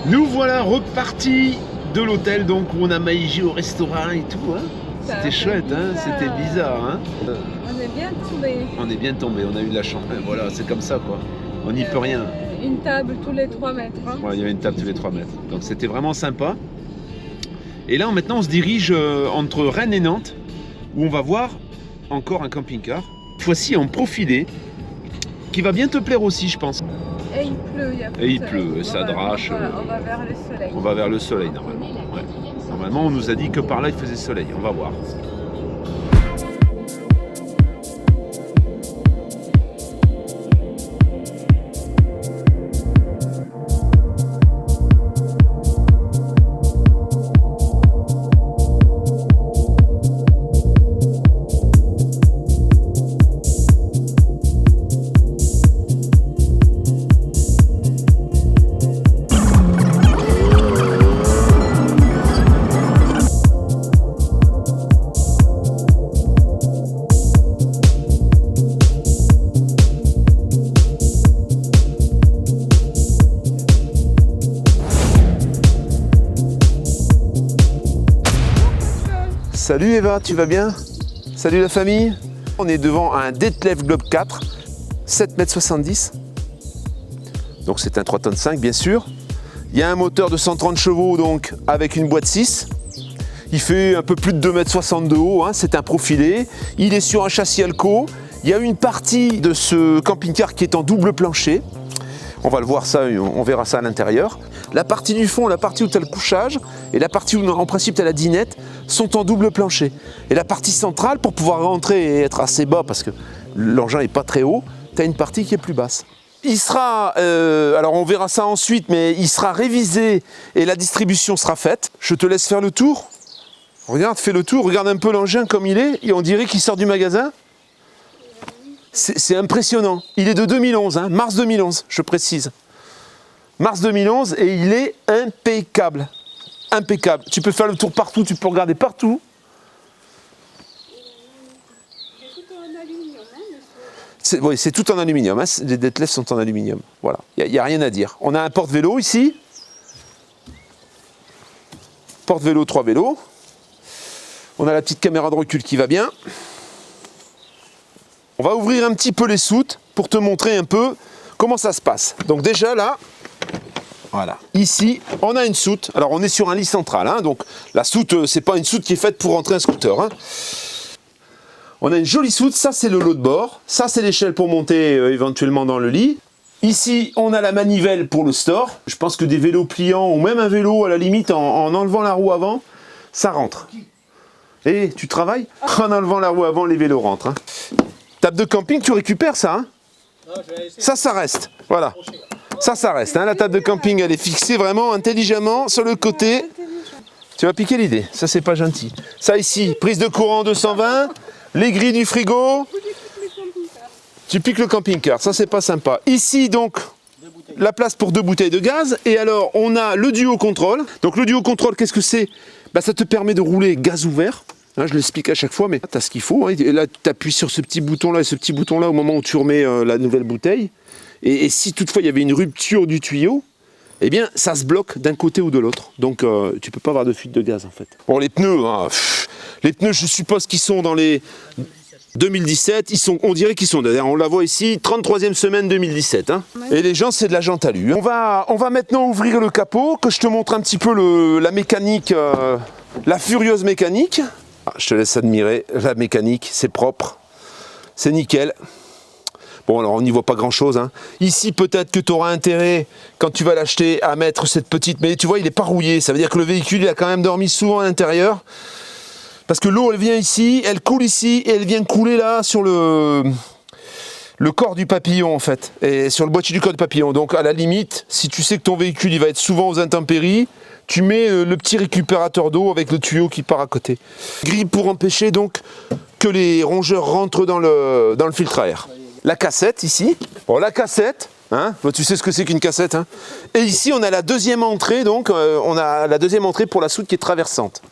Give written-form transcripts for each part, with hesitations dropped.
Nous voilà repartis de l'hôtel, donc où on a maïgé au restaurant et tout. Hein. C'était chouette, hein, c'était bizarre. Hein. On est bien tombé. On est bien tombé, on a eu de la chance. Voilà, c'est comme ça quoi. On n'y peut rien. Une table tous les 3 mètres. Hein. Ouais, il y avait une table tous les 3 mètres. Donc c'était vraiment sympa. Et là maintenant on se dirige entre Rennes et Nantes, où on va voir encore un camping-car. Cette fois-ci en profilé, qui va bien te plaire aussi, je pense. Et il pleut, il y a plus Et il de pleut, soleil. ça drache. On va vers le soleil. On va vers le soleil normalement. Ouais. Normalement on nous a dit que par là il faisait soleil. On va voir. Salut Eva, tu vas bien? Salut la famille. On est devant un Detlef Globe 4, 7,70 m. Donc c'est un 3,5 tonnes bien sûr. Il y a un moteur de 130 chevaux donc avec une boîte 6. Il fait un peu plus de 2,60 m de haut, hein. C'est un profilé. Il est sur un châssis Alco. Il y a une partie de ce camping-car qui est en double plancher. On va le voir ça, on verra ça à l'intérieur. La partie du fond, la partie où tu as le couchage et la partie où en principe tu as la dinette sont en double plancher. Et la partie centrale, pour pouvoir rentrer et être assez bas parce que l'engin n'est pas très haut, tu as une partie qui est plus basse. Il sera, alors on verra ça ensuite, mais il sera révisé et la distribution sera faite. Je te laisse faire le tour. Regarde, fais le tour, regarde un peu l'engin comme il est et on dirait qu'il sort du magasin. C'est impressionnant. Il est de 2011, hein, mars 2011, je précise. Mars 2011 et il est impeccable. Impeccable. Tu peux faire le tour partout, tu peux regarder partout. Oui, c'est tout en aluminium. Hein. Les Detlef sont en aluminium. Voilà, il n'y a rien à dire. On a un porte-vélo ici. Porte-vélo, 3 vélos. On a la petite caméra de recul qui va bien. On va ouvrir un petit peu les soutes pour te montrer un peu comment ça se passe. Donc déjà là, voilà, ici on a une soute. Alors on est sur un lit central, hein, donc la soute c'est pas une soute qui est faite pour rentrer un scooter. Hein. On a une jolie soute, ça c'est le lot de bord, ça c'est l'échelle pour monter éventuellement dans le lit. Ici on a la manivelle pour le store. Je pense que des vélos pliants ou même un vélo à la limite en enlevant la roue avant, ça rentre. Et tu travailles? En enlevant la roue avant, les vélos rentrent. Hein. Table de camping, tu récupères ça, hein? Ça reste. Voilà. Ça reste. Hein. La table de camping, elle est fixée vraiment intelligemment sur le côté. Tu vas piquer l'idée. Ça, c'est pas gentil. Ça ici, prise de courant 220, les grilles du frigo. Tu piques le camping-car. Ça, c'est pas sympa. Ici, donc, la place pour 2 bouteilles de gaz. Et alors, on a le duo contrôle. Donc, le duo contrôle, qu'est-ce que c'est? Bah, ça te permet de rouler gaz ouvert. Hein, je l'explique à chaque fois, mais tu as ce qu'il faut. Hein. Et là, tu appuies sur ce petit bouton-là et ce petit bouton-là au moment où tu remets la nouvelle bouteille. Et si toutefois il y avait une rupture du tuyau, eh bien, ça se bloque d'un côté ou de l'autre. Donc, tu peux pas avoir de fuite de gaz, en fait. Bon, les pneus, hein, les pneus, je suppose qu'ils sont dans les 2017. On dirait qu'ils sont, d'ailleurs, on la voit ici, 33e semaine 2017. Hein. Et les gens, c'est de la jante alu. Hein. On va maintenant ouvrir le capot, que je te montre un petit peu la mécanique, la furieuse mécanique. Ah, je te laisse admirer la mécanique, c'est propre, c'est nickel. Bon, alors on n'y voit pas grand chose. Hein. Ici, peut-être que tu auras intérêt, quand tu vas l'acheter, à mettre cette petite. Mais tu vois, il n'est pas rouillé. Ça veut dire que le véhicule, il a quand même dormi souvent à l'intérieur. Parce que l'eau, elle vient ici, elle coule ici, et elle vient couler là sur le corps du papillon, en fait. Et sur le boîtier du corps du papillon. Donc, à la limite, si tu sais que ton véhicule, il va être souvent aux intempéries, tu mets le petit récupérateur d'eau avec le tuyau qui part à côté. Grille pour empêcher donc que les rongeurs rentrent dans le filtre à air. La cassette ici. Bon, la cassette, hein, tu sais ce que c'est qu'une cassette. Hein. Et ici, on a la deuxième entrée, donc on a la deuxième entrée pour la soute qui est traversante.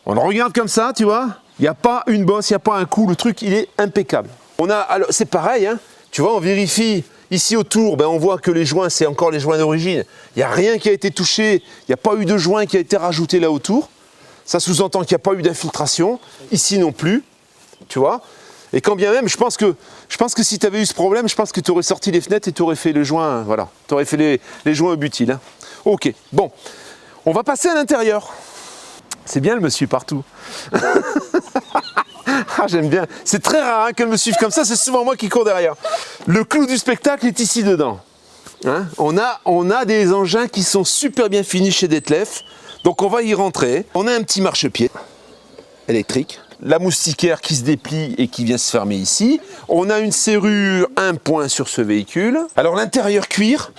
On le regarde comme ça, tu vois. Il n'y a pas une bosse, il n'y a pas un coup. Le truc, il est impeccable. On a, alors, c'est pareil, hein, tu vois, on vérifie. Ici autour, ben, on voit que les joints, c'est encore les joints d'origine. Il n'y a rien qui a été touché, il n'y a pas eu de joint qui a été rajouté là autour. Ça sous-entend qu'il n'y a pas eu d'infiltration. Ici non plus, tu vois. Et quand bien même, je pense que si tu avais eu ce problème, je pense que tu aurais sorti les fenêtres et tu aurais fait le joint, voilà. Tu aurais fait les joints butiles. Hein. Ok, bon. On va passer à l'intérieur. C'est bien, elle me suit partout. Ah, j'aime bien. C'est très rare hein, qu'elle me suive comme ça, c'est souvent moi qui cours derrière. Le clou du spectacle est ici dedans. Hein, on a des engins qui sont super bien finis chez Detlef. Donc on va y rentrer. On a un petit marchepied électrique. La moustiquaire qui se déplie et qui vient se fermer ici. On a une serrure 1 point sur ce véhicule. Alors l'intérieur cuir.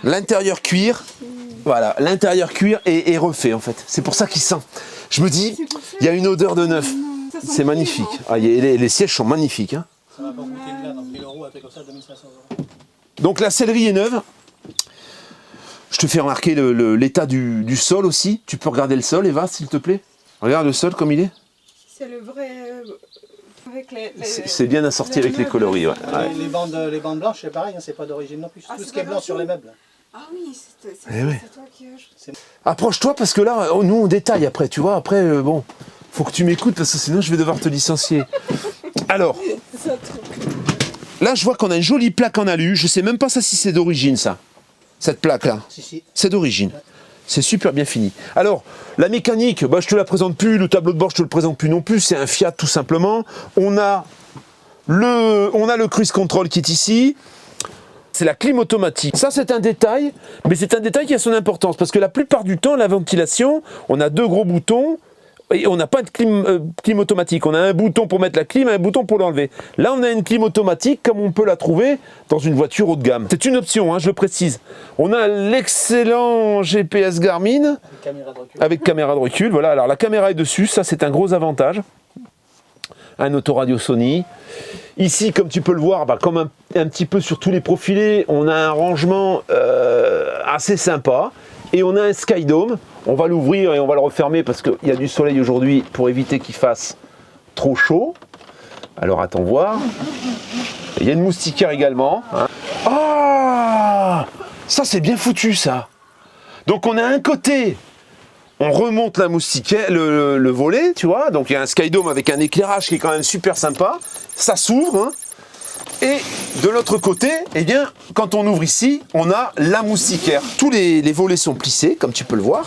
L'intérieur cuir. Voilà, l'intérieur cuir est refait en fait. C'est pour ça qu'il sent. Je me dis, il y a une odeur de neuf. C'est magnifique. Ah, les sièges sont magnifiques. Hein. Ça va pas coûter une blinde, un euro, un truc comme ça, 2500 €. Donc la sellerie est neuve. Je te fais remarquer l'état du sol aussi. Tu peux regarder le sol, Eva, s'il te plaît. Regarde le sol comme il est. C'est le vrai. Avec C'est bien assorti avec les coloris. Ouais. Ouais. Les bandes blanches, c'est pareil, hein, c'est pas d'origine non plus. Tout ce qui est blanc sur les meubles. Ah oui, c'est toi qui as. Approche-toi parce que là, nous on détaille après, tu vois. Après, bon, faut que tu m'écoutes parce que sinon je vais devoir te licencier. Alors, là je vois qu'on a une jolie plaque en alu. Je sais même pas ça si c'est d'origine ça. Cette plaque-là. Si. C'est d'origine. C'est super bien fini. Alors, la mécanique, bah, je te la présente plus. Le tableau de bord, je te le présente plus non plus. C'est un Fiat tout simplement. On a le cruise control qui est ici. C'est la clim automatique. Ça, c'est un détail, mais c'est un détail qui a son importance parce que la plupart du temps, la ventilation, on a 2 gros boutons et on n'a pas de clim automatique. On a un bouton pour mettre la clim et un bouton pour l'enlever. Là, on a une clim automatique comme on peut la trouver dans une voiture haut de gamme. C'est une option, hein, je le précise. On a l'excellent GPS Garmin avec caméra de recul. Voilà, alors la caméra est dessus, ça c'est un gros avantage. Un autoradio Sony. Ici, comme tu peux le voir, bah, comme un petit peu sur tous les profilés, on a un rangement assez sympa. Et on a un Skydome. On va l'ouvrir et on va le refermer parce qu'il y a du soleil aujourd'hui pour éviter qu'il fasse trop chaud. Alors attends voir. Il y a une moustiquaire également. Hein. Ah, ça c'est bien foutu ça. Donc on a un côté, on remonte la moustiquaire, le volet, tu vois. Donc il y a un Skydome avec un éclairage qui est quand même super sympa. Ça s'ouvre. Hein. Et de l'autre côté, eh bien, quand on ouvre ici, on a la moustiquaire. Tous les volets sont plissés, comme tu peux le voir.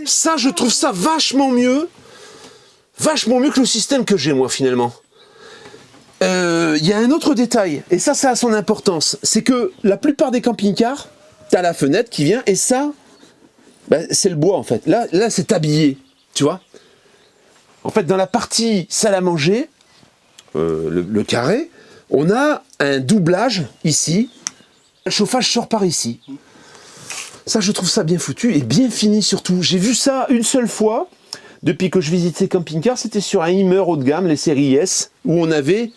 Ça, je trouve ça vachement mieux que le système que j'ai moi finalement. Il y a un autre détail, et ça a son importance, c'est que la plupart des camping-cars, tu as la fenêtre qui vient, et ça, ben, c'est le bois en fait. Là c'est habillé, tu vois. En fait, dans la partie salle à manger, le carré, on a un doublage ici. Le chauffage sort par ici. Ça, je trouve ça bien foutu et bien fini surtout. J'ai vu ça une seule fois depuis que je visite ces camping-cars. C'était sur un Hummer haut de gamme, les séries S, où on avait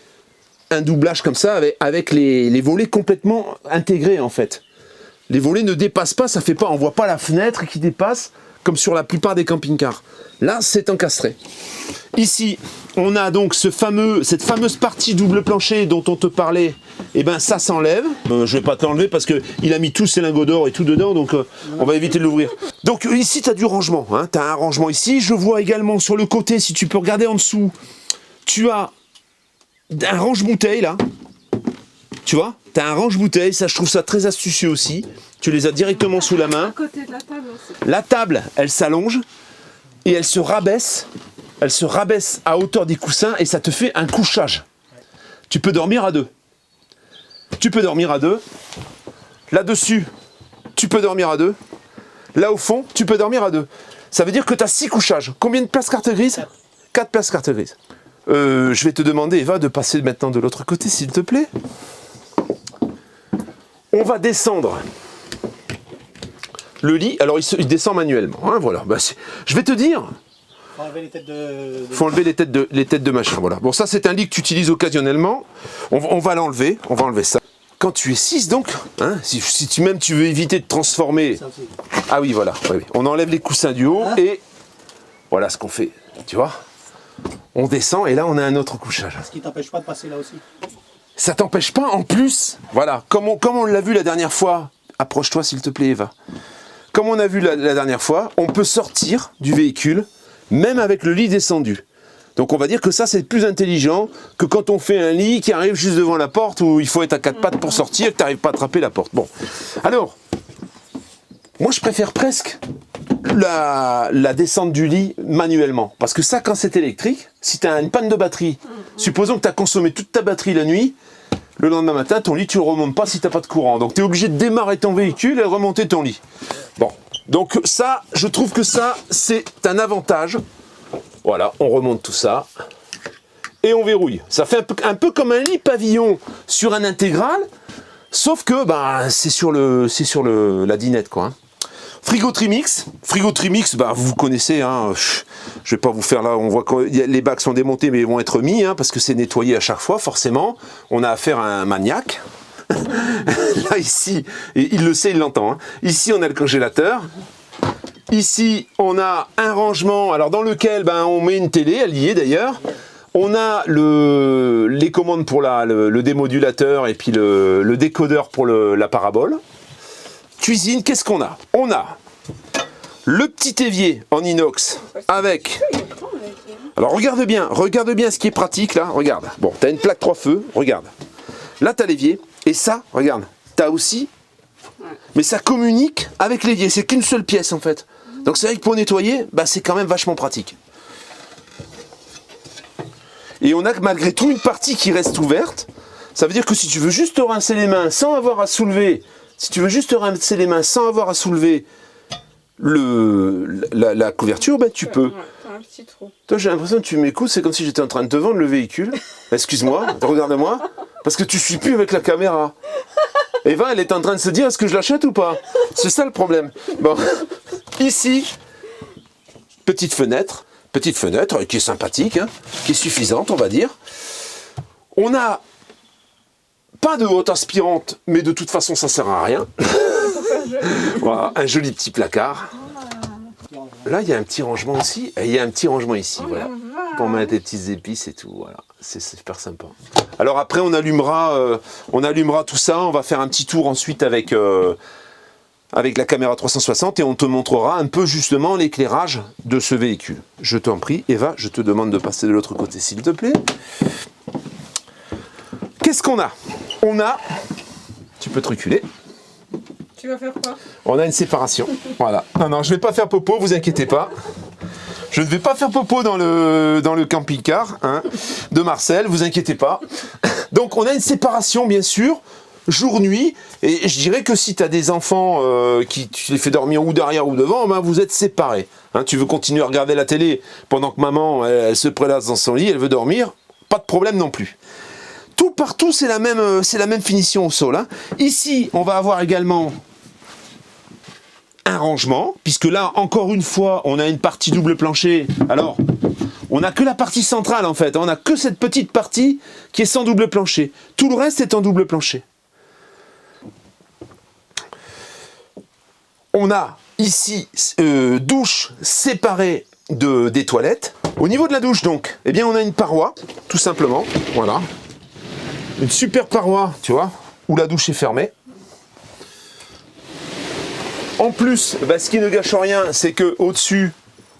un doublage comme ça avec les volets complètement intégrés en fait. Les volets ne dépassent pas, ça fait pas, on voit pas la fenêtre qui dépasse comme sur la plupart des camping-cars. Là, c'est encastré. Ici, on a donc cette fameuse partie double plancher dont on te parlait. Et ben ça s'enlève. Je vais pas te l'enlever parce qu'il a mis tous ses lingots d'or et tout dedans, donc on va éviter de l'ouvrir. Donc ici, tu as du rangement. Hein, tu as un rangement ici. Je vois également sur le côté, si tu peux regarder en dessous, tu as un range-bouteille là. Tu vois, tu as un range-bouteille. Ça, je trouve ça très astucieux aussi. Tu les as directement sous la main. À côté de la table aussi. La table, elle s'allonge et elle se rabaisse. Elle se rabaisse à hauteur des coussins et ça te fait un couchage. Tu peux dormir à 2. Tu peux dormir à 2. Là-dessus, tu peux dormir à 2. Là au fond, tu peux dormir à 2. Ça veut dire que tu as 6 couchages. Combien de places carte grise ? 4 places carte grise. Je vais te demander, Eva, de passer maintenant de l'autre côté, s'il te plaît. On va descendre le lit. Alors, il descend manuellement. Hein, voilà. Bah, je vais te dire... Faut enlever les têtes de... Faut enlever les têtes de machin, voilà. Bon, ça, c'est un lit que tu utilises occasionnellement. On va l'enlever. On va enlever ça. Quand tu es 6, donc, hein, si tu veux éviter de transformer... Ah oui, voilà. Oui. On enlève les coussins du haut et voilà ce qu'on fait. Tu vois ? On descend et là, on a un autre couchage. Ce qui t'empêche pas de passer là aussi. ça t'empêche pas en plus, voilà, comme on l'a vu la dernière fois, approche-toi s'il te plaît Eva, comme on a vu la dernière fois, on peut sortir du véhicule, même avec le lit descendu. Donc on va dire que ça c'est plus intelligent que quand on fait un lit qui arrive juste devant la porte où il faut être à quatre pattes pour sortir et que tu n'arrives pas à attraper la porte. Bon, alors, moi je préfère presque la descente du lit manuellement. Parce que ça, quand c'est électrique, si tu as une panne de batterie, supposons que tu as consommé toute ta batterie la nuit, le lendemain matin, ton lit, tu ne le remontes pas si tu n'as pas de courant. Donc tu es obligé de démarrer ton véhicule et de remonter ton lit. Bon, donc ça, je trouve que ça, c'est un avantage. Voilà, on remonte tout ça et on verrouille. Ça fait un peu comme un lit pavillon sur un intégral, sauf que bah, c'est sur la dinette, quoi. Hein. Frigo Trimix, bah, vous connaissez, hein, je vais pas vous faire là, on voit que les bacs sont démontés mais ils vont être mis, hein, parce que c'est nettoyé à chaque fois, forcément. On a affaire à un maniaque. Là, ici, et il le sait, il l'entend. Hein. Ici, on a le congélateur. Ici, on a un rangement, alors dans lequel ben, on met une télé, elle y est d'ailleurs. On a les commandes pour le démodulateur et puis le décodeur pour la parabole. Cuisine, qu'est-ce qu'on a? On a le petit évier en inox avec... Alors regarde bien ce qui est pratique là, regarde. Bon, tu as une plaque 3 feux, regarde. Là, tu as l'évier. Et ça, regarde, tu as aussi... Mais ça communique avec l'évier, c'est qu'une seule pièce en fait. Donc c'est vrai que pour nettoyer, bah, c'est quand même vachement pratique. Et on a malgré tout une partie qui reste ouverte. Ça veut dire que si tu veux juste te rincer les mains sans avoir à soulever... Si tu veux juste te rincer les mains sans avoir à soulever la couverture, ben tu peux. T'as un petit trou. Toi, j'ai l'impression que tu m'écoutes, c'est comme si j'étais en train de te vendre le véhicule. Excuse-moi, regarde-moi, parce que tu suis plus avec la caméra. Eva, elle est en train de se dire, est-ce que je l'achète ou pas? C'est ça le problème. Bon, ici, petite fenêtre qui est sympathique, hein, qui est suffisante, on va dire. On a pas de haute aspirante, mais de toute façon, ça sert à rien. Voilà, un joli petit placard. Là, il y a un petit rangement aussi, et il y a un petit rangement ici, voilà, pour mettre des petites épices et tout. Voilà, c'est super sympa. Alors après, on allumera tout ça. On va faire un petit tour ensuite avec la caméra 360 et on te montrera un peu justement l'éclairage de ce véhicule. Je t'en prie, Eva, je te demande de passer de l'autre côté, s'il te plaît. Qu'est-ce qu'on a? On a... Tu peux te reculer. Tu vas faire quoi? On a une séparation. Voilà. Non, je ne vais pas faire popo, vous inquiétez pas. Je ne vais pas faire popo dans le camping-car hein, de Marcel, vous inquiétez pas. Donc on a une séparation, bien sûr, jour-nuit. Et je dirais que si tu as des enfants qui tu les fais dormir ou derrière ou devant, ben vous êtes séparés. Hein, tu veux continuer à regarder la télé pendant que maman elle se prélasse dans son lit, elle veut dormir, pas de problème non plus. Tout partout, c'est la même finition au sol. Hein. Ici, on va avoir également un rangement, puisque là, encore une fois, on a une partie double plancher. Alors, on n'a que la partie centrale, en fait. On n'a que cette petite partie qui est sans double plancher. Tout le reste est en double plancher. On a ici douche séparée des toilettes. Au niveau de la douche, donc, eh bien, on a une paroi, tout simplement. Voilà. Une super paroi, tu vois, où la douche est fermée. En plus, bah, ce qui ne gâche rien, c'est qu'au-dessus,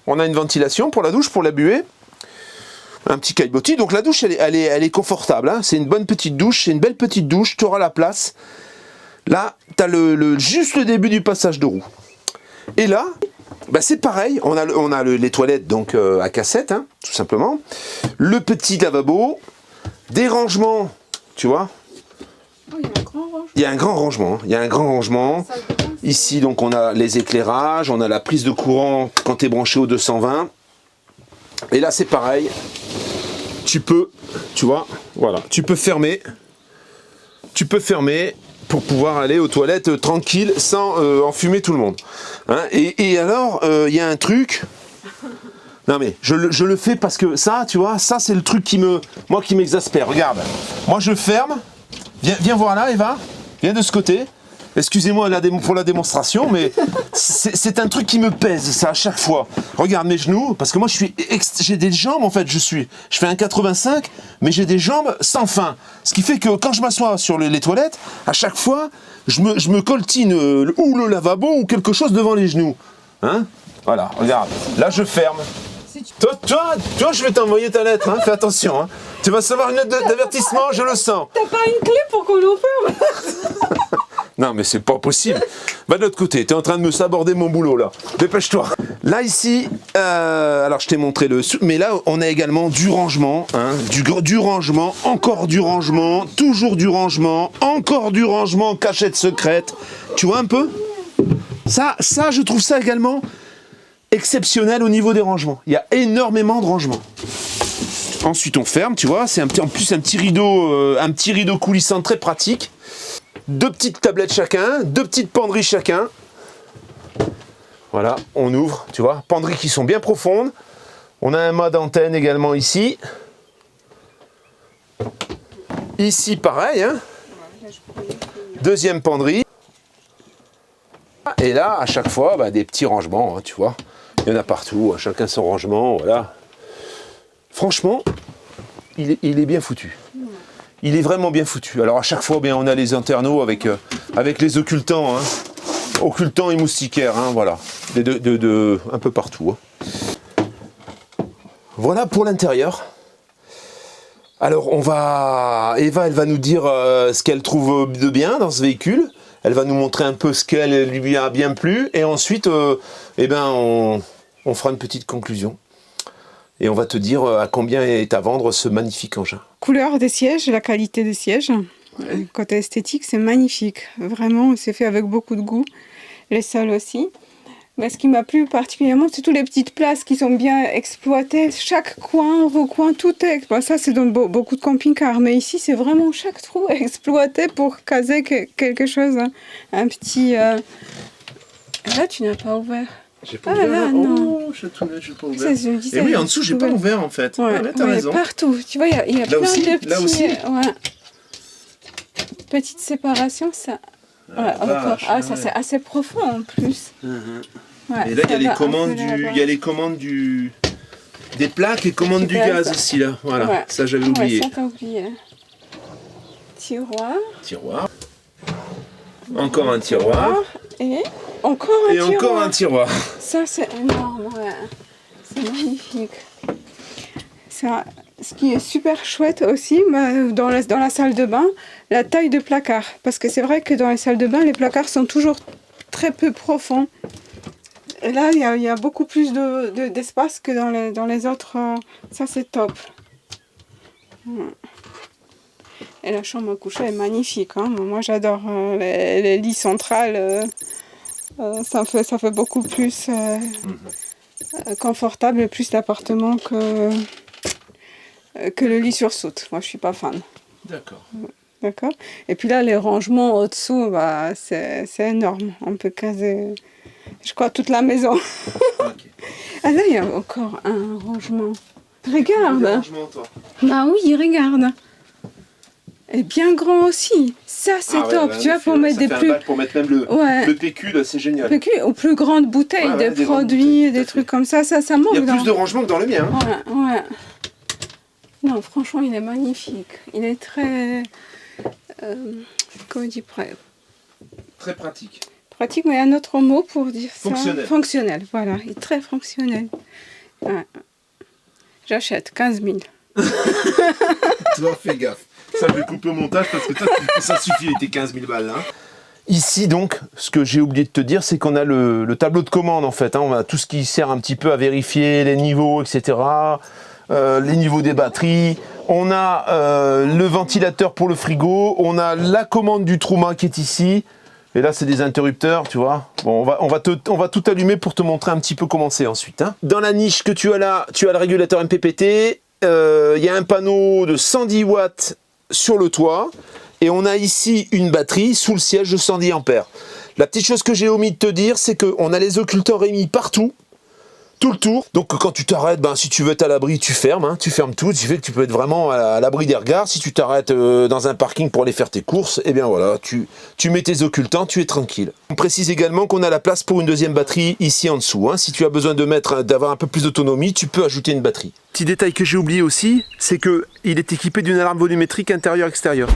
on a une ventilation pour la douche, pour la buée. Un petit caillebotis. Donc la douche, elle est confortable. Hein. C'est une bonne petite douche, c'est une belle petite douche, tu auras la place. Là, tu as juste le début du passage de roue. Et là, bah, c'est pareil, on a les toilettes donc, à cassette, hein, tout simplement. Le petit lavabo, des rangements. Tu vois, oh, il y a un grand rangement. Il y a un grand rangement. Il y a un grand rangement. Ici, donc, on a les éclairages, on a la prise de courant quand tu es branché au 220. Et là, c'est pareil. Tu peux, tu vois, voilà, tu peux fermer. Tu peux fermer pour pouvoir aller aux toilettes tranquille sans enfumer tout le monde. Hein, et alors, il y a un truc... Non mais je le fais parce que ça, tu vois, ça c'est le truc qui m'exaspère. Regarde, moi je ferme. Viens voir là, Eva. Viens de ce côté. Excusez-moi pour la démonstration, mais c'est un truc qui me pèse, ça, à chaque fois. Regarde mes genoux, parce que moi, j'ai des jambes, en fait, je fais un 85, mais j'ai des jambes sans fin. Ce qui fait que quand je m'assois sur les toilettes, à chaque fois, je me coltine ou le lavabo ou quelque chose devant les genoux. Hein? Voilà, regarde, là, je ferme. Toi, je vais t'envoyer ta lettre, hein, fais attention. Hein. Tu vas recevoir une lettre d'avertissement, je le sens. T'as pas une clé pour qu'on l'enferme? Non, mais c'est pas possible. Va de l'autre côté, t'es en train de me saborder mon boulot, là. Dépêche-toi. Là, ici, alors je t'ai montré mais là, on a également du rangement, hein, du rangement, encore du rangement, toujours du rangement, encore du rangement, cachette secrète. Tu vois un peu? Ça, je trouve ça également exceptionnel au niveau des rangements. Il y a énormément de rangements. Ensuite, on ferme, tu vois. C'est en plus un petit rideau coulissant très pratique. 2 petites tablettes chacun, 2 petites penderies chacun. Voilà, on ouvre, tu vois. Penderies qui sont bien profondes. On a un mât d'antenne également ici. Ici, pareil. Hein. Deuxième penderie. Et là, à chaque fois, des petits rangements, hein, tu vois. Il y en a partout, chacun son rangement, voilà. Franchement, il est bien foutu. Il est vraiment bien foutu. Alors à chaque fois, on a les internaux avec les occultants, hein. Occultants et moustiquaires, hein, voilà. Un peu partout. Hein. Voilà pour l'intérieur. Alors Eva, elle va nous dire ce qu'elle trouve de bien dans ce véhicule. Elle va nous montrer un peu ce qu'elle lui a bien plu. Et ensuite, on fera une petite conclusion. Et on va te dire à combien est à vendre ce magnifique engin. Couleur des sièges, la qualité des sièges. Côté esthétique, c'est magnifique. Vraiment, c'est fait avec beaucoup de goût. Les sols aussi. Mais ce qui m'a plu particulièrement, c'est toutes les petites places qui sont bien exploitées. Chaque coin, recoin, tout est exploité. Ça, c'est dans beaucoup de camping-cars. Mais ici, c'est vraiment chaque trou exploité pour caser quelque chose. Hein. Un petit... Là, tu n'as pas ouvert. J'ai pas ouvert. Là, non. Oh, je n'ai pas ouvert. Et oui, en dessous, j'ai pas ouvert en fait. Ouais, là, t'as raison. Partout. Tu vois, il y a plein aussi, de petits... là aussi. Ouais. Petite séparation, ça... ça c'est assez profond en plus. Ouais, et là, il y a les commandes des plaques et commandes du gaz aussi là. Voilà, ouais. Ça j'avais oublié. Ça t'as oublié. Tiroir. Encore un tiroir. Et encore un tiroir. Ça c'est énorme, ouais. C'est magnifique. Ça, ce qui est super chouette aussi, dans la salle de bain, la taille de placard. Parce que c'est vrai que dans les salles de bain, les placards sont toujours très peu profonds. Et là, il y a beaucoup plus d'espace que dans les autres. Ça, c'est top. Et la chambre à coucher est magnifique. Hein. Moi, j'adore les lits centrales. Ça fait beaucoup plus confortable et plus d'appartement que le lit sur soute. Moi, je suis pas fan. D'accord. D'accord. Et puis là, les rangements au-dessous, c'est énorme. On peut caser, je crois, toute la maison. Okay. Ah là, il y a encore un rangement. Regarde. Un rangement, toi. Bah oui, regarde. Et bien grand aussi. Ça, c'est top. Tu vois, pour mettre des plus... Pour mettre même le PQ, là, c'est génial. PQ, aux plus grandes bouteilles de produits, des trucs comme ça. Ça manque. Il y a plus de rangement que dans le mien. Hein. Ouais. Non, franchement, il est magnifique. Il est très... comment on dit, très pratique. Pratique, mais un autre mot pour dire fonctionnel. Ça. Fonctionnel, voilà. Il est très fonctionnel. Ouais. J'achète 15 000. Toi, fais gaffe. Ça, je vais couper au montage parce que toi, ça suffit, tes 15 000 balles. Hein. Ici, donc, ce que j'ai oublié de te dire, c'est qu'on a le tableau de commande, en fait. Hein. On a tout ce qui sert un petit peu à vérifier les niveaux, etc. Les niveaux des batteries. On a le ventilateur pour le frigo. On a la commande du Truma qui est ici. Et là, c'est des interrupteurs, tu vois. Bon, on va tout allumer pour te montrer un petit peu comment c'est ensuite. Hein. Dans la niche que tu as là, tu as le régulateur MPPT. Il y a un panneau de 110 watts sur le toit. Et on a ici une batterie sous le siège de 110 ampères. La petite chose que j'ai omis de te dire, c'est qu'on a les occulteurs émis partout. tout le tour. Donc quand tu t'arrêtes, ben, si tu veux être à l'abri, tu fermes, hein, tu fermes tout, ce qui fait que tu peux être vraiment à l'abri des regards. Si tu t'arrêtes dans un parking pour aller faire tes courses, eh bien voilà, tu mets tes occultants, tu es tranquille. On précise également qu'on a la place pour une deuxième batterie ici en dessous, hein. Si tu as besoin d'avoir un peu plus d'autonomie, tu peux ajouter une batterie. Petit détail que j'ai oublié aussi, c'est qu'il est équipé d'une alarme volumétrique intérieur-extérieur.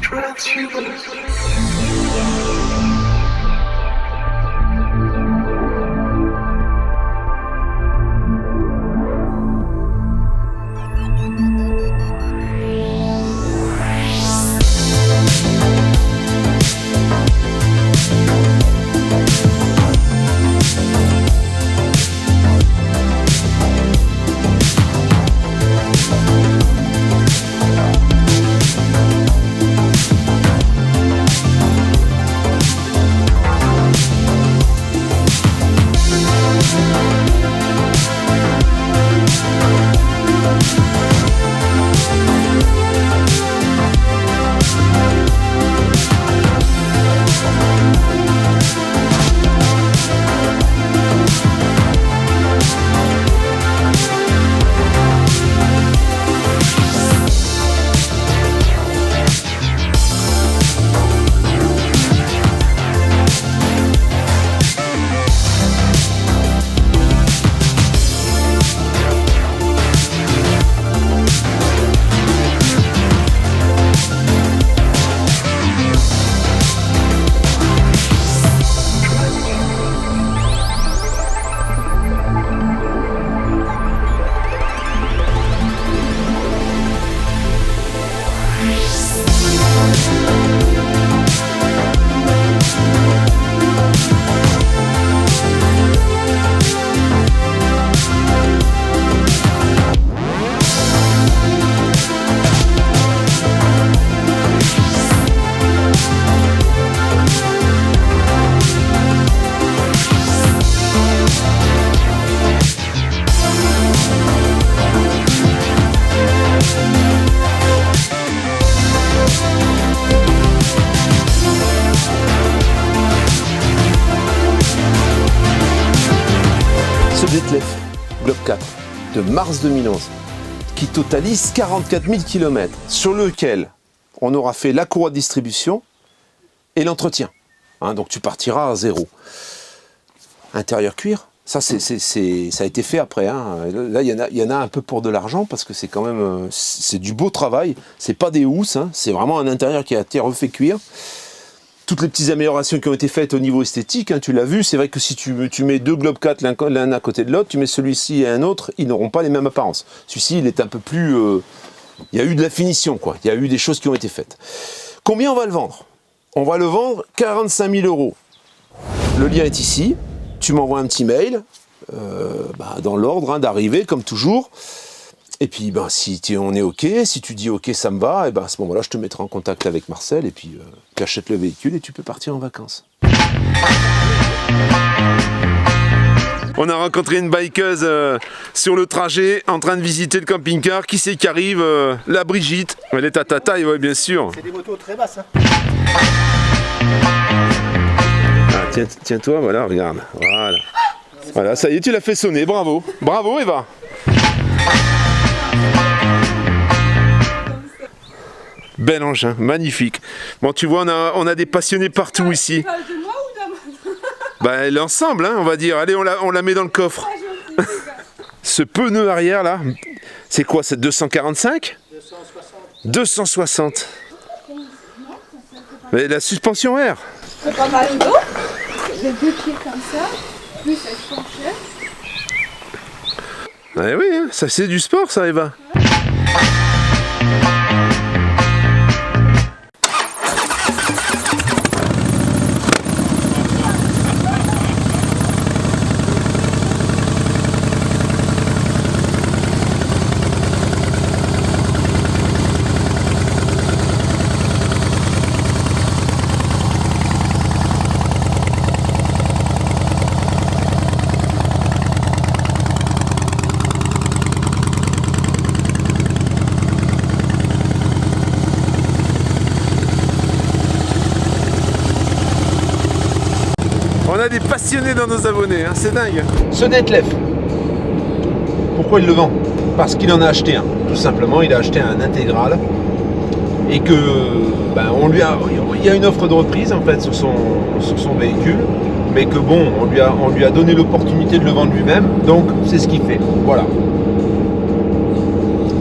Detlef Globe 4 de mars 2011 qui totalise 44 000 km sur lequel on aura fait la courroie de distribution et l'entretien. Hein, donc tu partiras à zéro. Intérieur cuir, ça, ça a été fait après. Hein. Là, il y en a un peu pour de l'argent parce que c'est quand même c'est du beau travail. C'est pas des housses, hein, c'est vraiment un intérieur qui a été refait cuir. Toutes les petites améliorations qui ont été faites au niveau esthétique, hein, tu l'as vu, c'est vrai que si tu mets deux Globe 4 l'un à côté de l'autre, tu mets celui-ci et un autre, ils n'auront pas les mêmes apparences. Celui-ci, il est un peu plus... il y a eu de la finition, quoi. Il y a eu des choses qui ont été faites. Combien on va le vendre? On va le vendre 45 000 €. Le lien est ici. Tu m'envoies un petit mail, dans l'ordre hein, d'arrivée, comme toujours. Et puis, si on est OK, si tu dis OK, ça me va, et à ce moment-là, je te mettrai en contact avec Marcel, et puis tu achètes le véhicule et tu peux partir en vacances. On a rencontré une bikeuse sur le trajet, en train de visiter le camping-car. Qui c'est qui arrive? La Brigitte. Elle est à ta taille, ouais, bien sûr. C'est des motos très basses. Hein. Ah, tiens-toi, voilà, regarde. Voilà, ça y est, tu l'as fait sonner, bravo. Bravo, Eva. Bel engin, magnifique. Bon, tu vois, on a des passionnés partout ici. L'ensemble, hein, on va dire. Allez, on la met dans le coffre. Ce pneu arrière, là, c'est quoi? C'est 245 260. Mais la suspension air. C'est pas mal d'eau. Les deux pieds comme ça, plus elle penchait. Oui, hein, ça c'est du sport, ça, Eva. On a des passionnés dans nos abonnés, hein, c'est dingue. Ce Detlef, Pourquoi il le vend? Parce qu'il en a acheté un. Tout simplement, il a acheté un intégral. Et que il y a une offre de reprise en fait sur son véhicule, mais que bon, on lui a donné l'opportunité de le vendre lui-même, donc c'est ce qu'il fait. Voilà.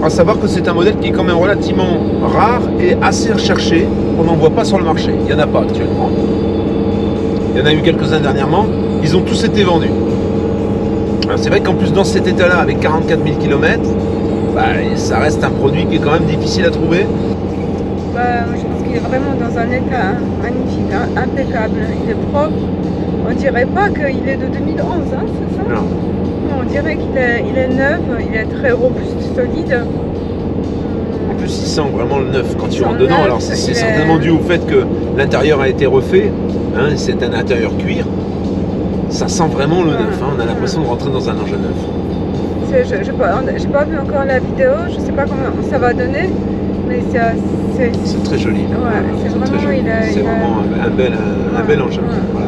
À savoir que c'est un modèle qui est quand même relativement rare et assez recherché. On n'en voit pas sur le marché. Il n'y en a pas actuellement. Il y en a eu quelques-uns dernièrement. Ils ont tous été vendus. Alors c'est vrai qu'en plus dans cet état-là, avec 44 000 km, ça reste un produit qui est quand même difficile à trouver. Je pense qu'il est vraiment dans un état magnifique, hein, impeccable. Il est propre. On dirait pas qu'il est de 2011, hein, c'est ça? Non. On dirait qu'il est neuf, il est très robuste, solide. En plus, il sent vraiment le neuf quand tu Il rentres sent dedans. neuf, Alors, c'est il est- certainement dû au fait que l'intérieur a été refait. Hein, c'est un intérieur cuir. Ça sent vraiment le neuf. Hein, on a l'impression de rentrer dans un engin neuf. J'ai pas vu encore la vidéo, je sais pas comment ça va donner, mais C'est très joli. Ouais, c'est très vraiment, joli. C'est vraiment un bel engin. Ouais. Voilà.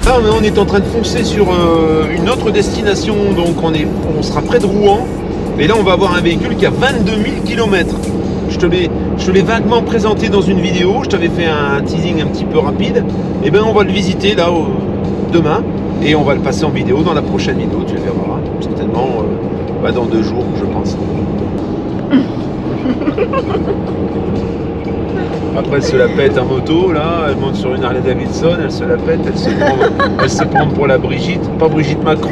Là, on est en train de foncer sur une autre destination, donc on sera près de Rouen. Et là, on va avoir un véhicule qui a 22 000 km. Je te l'ai vaguement présenté dans une vidéo, je t'avais fait un teasing un petit peu rapide. Et bien, on va le visiter là demain et on va le passer en vidéo dans la prochaine vidéo, tu le verras certainement dans 2 jours, je pense. Après, elle se la pète en moto, là, elle monte sur une Harley Davidson, elle se la pète, elle se prend pour la Brigitte, pas Brigitte Macron.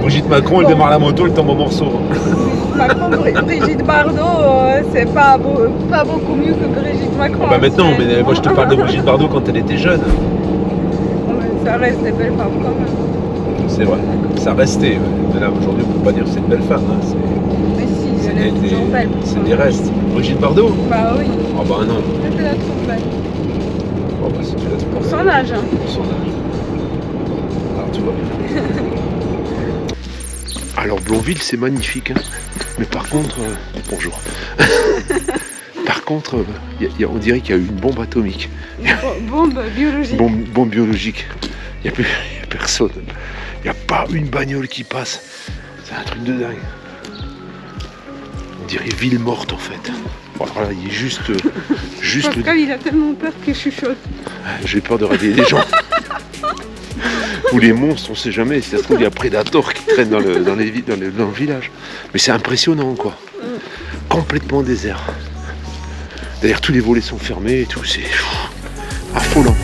Brigitte Macron, elle démarre la moto, elle tombe en morceaux. Macron, Brigitte Bardot, c'est pas beaucoup mieux que Brigitte Macron. Maintenant, mais moi je te parle de Brigitte Bardot quand elle était jeune. Ça reste des belles femmes quand même. C'est vrai, ça restait. Mais là, aujourd'hui, on peut pas dire que c'est une belle femme. Hein. Mais si, elle est toujours belle. C'est des restes. Brigitte Bardot? Bah oui. Oh bah non. Elle la trouve belle. Oh bah si tu la trouves Pour belle. son âge, hein. Pour son âge. Alors tu vois. Alors Blonville, c'est magnifique. Hein. Mais par contre, bonjour. Par contre, on dirait qu'il y a eu une bombe atomique. Bombe biologique. Bombe biologique. Il n'y a personne. Il n'y a pas une bagnole qui passe. C'est un truc de dingue. On dirait ville morte en fait. Voilà, il est juste Pascal, il a tellement peur qu'il chuchote. J'ai peur de réveiller les gens. Ou les monstres, on sait jamais. Si ça se trouve, il y a Predator qui traîne dans le village. Mais c'est impressionnant quoi. Complètement désert. D'ailleurs, tous les volets sont fermés et tout. C'est affolant.